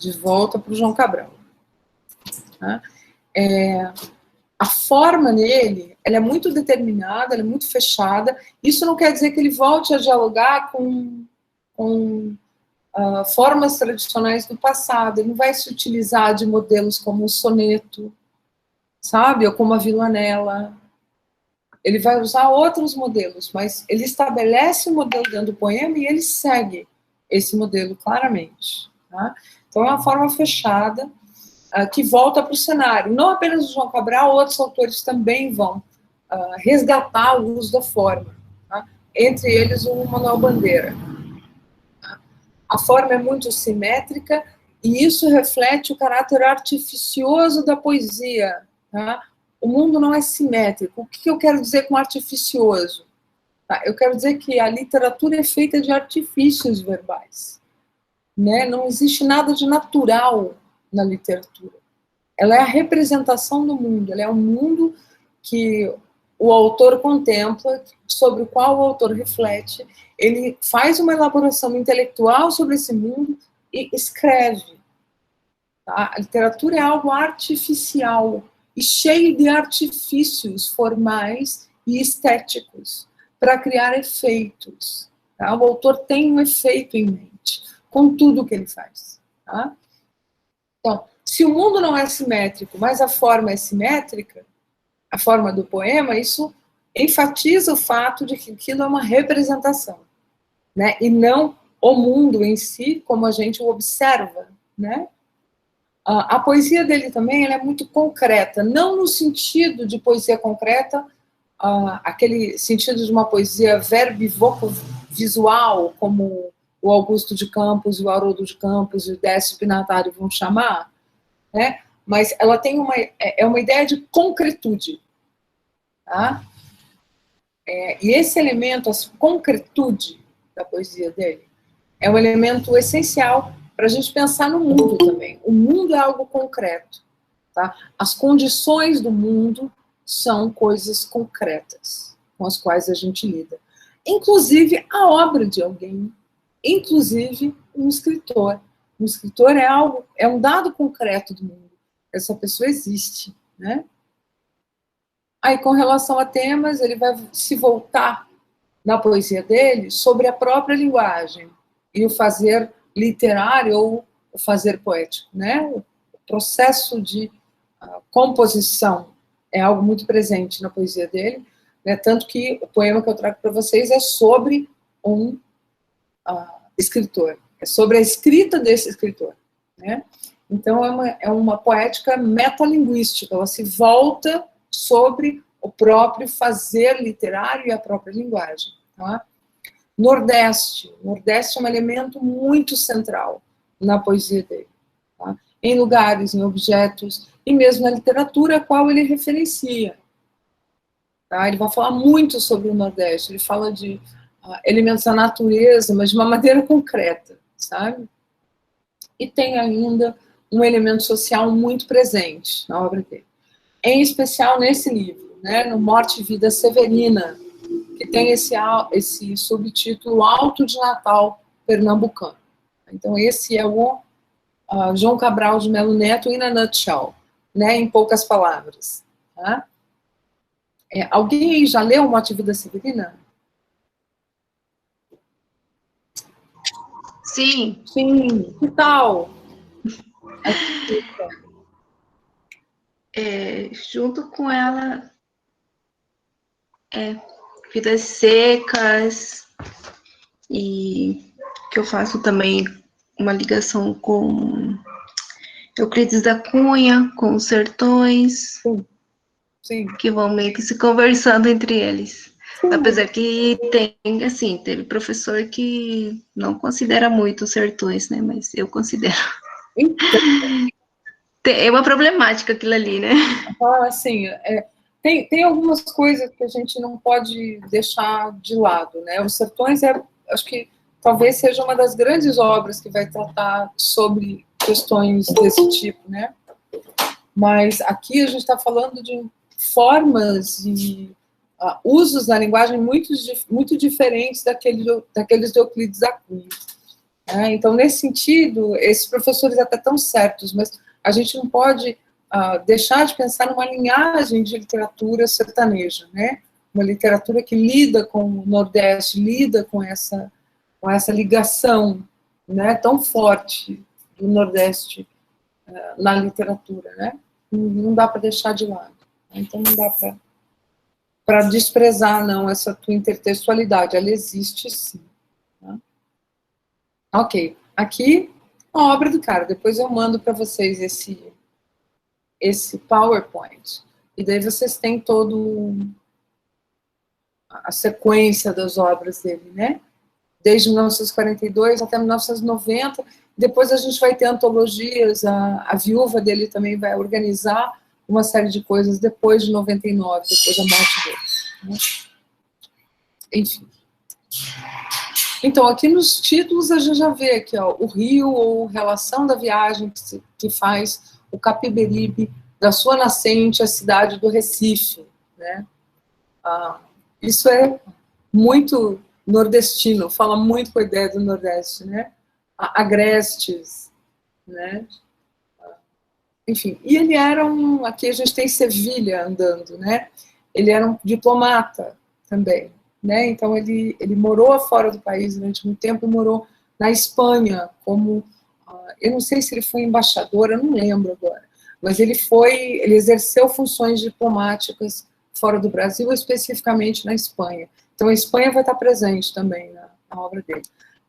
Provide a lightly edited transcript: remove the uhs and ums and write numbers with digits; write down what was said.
De volta para o João Cabral. Tá? A forma nele, ela é muito determinada, ela é muito fechada. Isso não quer dizer que ele volte a dialogar com formas tradicionais do passado. Ele não vai se utilizar de modelos como o soneto, sabe? Ou como a villanella. Ele vai usar outros modelos, mas ele estabelece um modelo dentro do poema e ele segue esse modelo claramente. Tá? Então, é uma forma fechada que volta para o cenário. Não apenas o João Cabral, outros autores também vão resgatar o uso da forma. Tá? Entre eles, o Manuel Bandeira. A forma é muito simétrica e isso reflete o caráter artificioso da poesia. Tá? O mundo não é simétrico. O que eu quero dizer com artificioso? Tá? Eu quero dizer que a literatura é feita de artifícios verbais. Né? Não existe nada de natural na literatura. Ela é a representação do mundo. Ela é o mundo que o autor contempla, sobre o qual o autor reflete. Ele faz uma elaboração intelectual sobre esse mundo e escreve. Tá? A literatura é algo artificial e cheio de artifícios formais e estéticos para criar efeitos. Tá? O autor tem um efeito em mente com tudo que ele faz. Tá? Então, se o mundo não é simétrico, mas a forma é simétrica, a forma do poema, isso enfatiza o fato de que aquilo é uma representação, né? E não o mundo em si, como a gente o observa, né? A poesia dele também ela é muito concreta, não no sentido de poesia concreta, aquele sentido de uma poesia verbivoco-visual, como o Augusto de Campos, o Haroldo de Campos e o Décio Pinatari vão chamar, né? Mas ela tem uma ideia de concretude. Tá? E esse elemento, a concretude da poesia dele, é um elemento essencial para a gente pensar no mundo também. O mundo é algo concreto. Tá? As condições do mundo são coisas concretas com as quais a gente lida. Inclusive a obra de alguém, inclusive um escritor. Um escritor é um dado concreto do mundo. Essa pessoa existe, né? Aí, com relação a temas, ele vai se voltar na poesia dele sobre a própria linguagem e o fazer literário ou o fazer poético, né? O processo de composição é algo muito presente na poesia dele, né? Tanto que o poema que eu trago para vocês é sobre um escritor, é sobre a escrita desse escritor, né? Então, é uma poética metalinguística, ela se volta sobre o próprio fazer literário e a própria linguagem. Tá? Nordeste é um elemento muito central na poesia dele. Tá? Em lugares, em objetos, e mesmo na literatura a qual ele referencia. Tá? Ele vai falar muito sobre o Nordeste, ele fala de elementos da natureza, mas de uma maneira concreta, sabe? E tem ainda um elemento social muito presente na obra dele. Em especial nesse livro, né, no Morte e Vida Severina, que tem esse subtítulo Alto de Natal Pernambucano. Então esse é o João Cabral de Melo Neto in a nutshell, né, em poucas palavras. Tá? Alguém aí já leu Morte e Vida Severina? Sim. Sim. Que tal? Junto com ela, Vidas Secas, e que eu faço também uma ligação com Euclides da Cunha, com os Sertões, Sim. Que vão meio que se conversando entre eles. Sim. Apesar que teve professor que não considera muito os Sertões, né? Mas eu considero. Então, É uma problemática aquilo ali, né? Assim, tem algumas coisas que a gente não pode deixar de lado, né? Os Sertões, acho que talvez seja uma das grandes obras que vai tratar sobre questões desse tipo, né? Mas aqui a gente está falando de formas e usos da linguagem muito diferentes daqueles de Euclides da Cunha. Então, nesse sentido, esses professores até estão certos, mas a gente não pode deixar de pensar numa linhagem de literatura sertaneja, né? Uma literatura que lida com o Nordeste, lida com essa ligação, né, tão forte do Nordeste na literatura, né? Não dá para deixar de lado. Então, não dá para desprezar, não, essa tua intertextualidade. Ela existe, sim. Tá? Ok. Aqui, a obra do cara. Depois eu mando para vocês esse PowerPoint. E daí vocês têm todo a sequência das obras dele, né? Desde 1942 até 1990. Depois a gente vai ter antologias, a viúva dele também vai organizar uma série de coisas depois de 99, depois da morte dele. Né? Enfim. Então, aqui nos títulos a gente já vê aqui, ó, o rio ou relação da viagem que faz o Capiberibe da sua nascente à cidade do Recife, né? Isso é muito nordestino, fala muito com a ideia do Nordeste, né? Agrestes, né? Enfim, e ele era aqui a gente tem Sevilha andando, né? Ele era um diplomata também, né? Então ele morou fora do país durante muito tempo, morou na Espanha como, eu não sei se ele foi embaixador, eu não lembro agora, mas ele exerceu funções diplomáticas fora do Brasil, especificamente na Espanha. Então a Espanha vai estar presente também na obra dele.